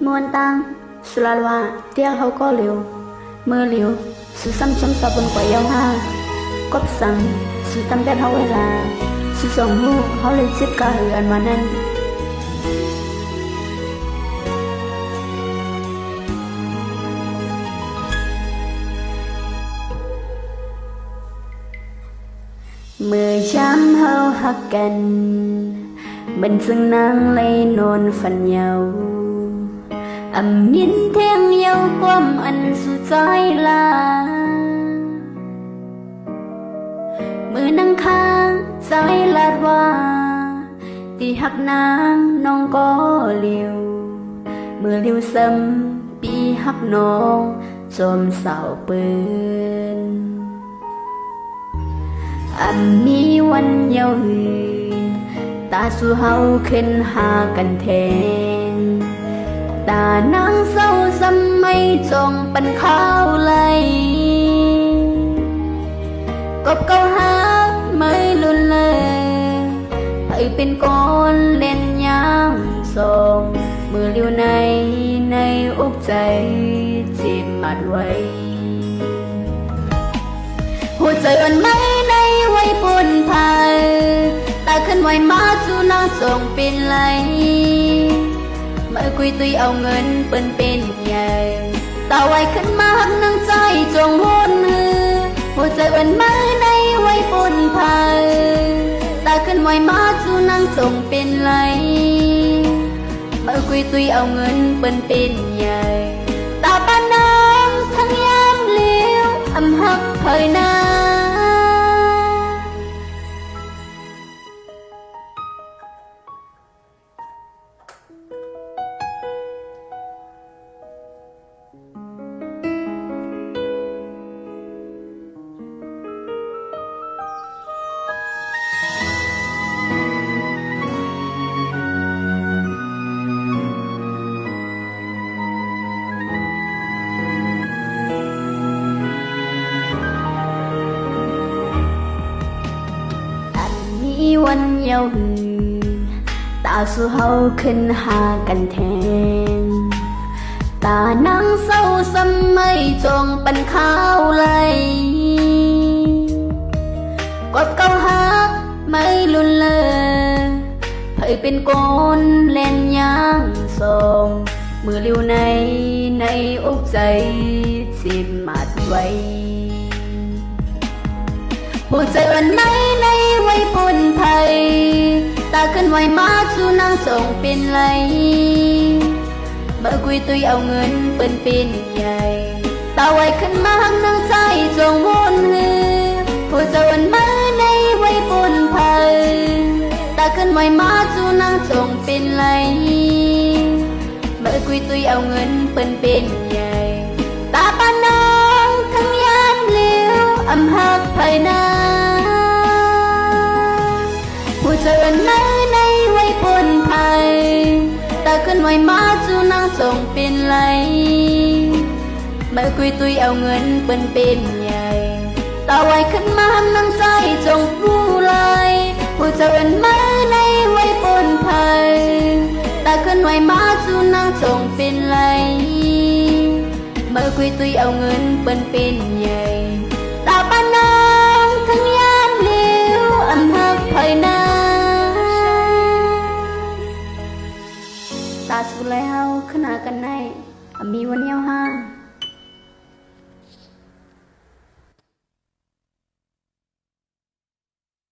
มวนตังสุลาลวาเตียเขาก็เร็วเมื่อเร็วสุซ้ำชมสอบบนกว่ายาวห้ากบสั่งสุตำแดดเขาเวลาสุส่งหูเขาเลยจิบกาเหือนมานั้นเมื่อช้ำเฮาหักกันบันซึ่งนางเลยนอนฝันยาวยินเทียงยาวความอันสุดใจลามือนั่งข้างใจลาดว่าที่หักนางน้องก็เลี้ยวเมื่อเลี้ยวซ้ำปีหักน้องจมเศร้าเปืนมีวันยาวหือตาสู่เฮาขึ้นหากันแทนตานางเศร้าซ้ำไม่จงปันข้าวไหลกบเก่าหาไม่ลุนเลยไปเป็นก้อนเล่นยามสองมือเลี้ยวในอกใจจิบมัดไว้หัวใจอ่อนไม่ในไว้ปนพายตาขึ้นไว้มาจูนางส่งเป็นไหลเมื่อคุยตุยเอาเงินเปิ้นเป็นใหญ่ตาไว้ขึ้นมาหักนางใจจงวนมือหัวใจอ่อนไม่ในไว้ปนพายตาขึ้นไว้มาจูนางส่งเป็นไหลเมื่อคุยตุยเอาเงินเปิ้นเป็นใหญ่ตาปานน้ำทั้งยามเลี้ยวหักเผยหน้าวันยาวหือตาสู่เฮาขึ้นหากันแทนตานางเศร้าซ้ำไม่จงปันข้าวไหลกดเก่าหาไม่ลุนเลยเผยเป็นก้นเล่นย่างสองมือเลี้ยวในอกใจสิบมัดไว้หัวใจอ่อนไม่ในไว้ปนภัยตาขึ้นไว้มาจูนางส่งเป็นไหลเมื่อคุยตุยเอาเงินเปิ้นเป็นใหญ่ตาไว้ขึ้นมาหักนางใจจงวนมือหัวใจอ่อนไม่ในไว้ปนภัยตาขึ้นไว้มาจูนางส่งเป็นไหลเมื่อคุยตุยเอาเงินเปิ้นเป็นใหญ่ตาปานน้องทั้งยามเลี้ยวหักภายหน้าหัวใจอ่อนไม่ในไว้ปนภัยตาขึ้นไว้มาจูนางส่งเป็นไหลเมื่อคุยตุยเอาเงินเปิ้นเป็นใหญ่ตาไว้ขึ้นมาหักนางใจจงรู้ไหลหัวใจอ่อนไม่ในไว้ปนภัยตาขึ้นไว้มาจูนางส่งเป็นไหลเมื่อคุยตุยเอาเงินเปิ้นเป็นใหญ่ตาปานน้ำทั้งยามเลี้ยวหักภายหน้าตาสู่แล้วขนากันในมีวันยาวห้า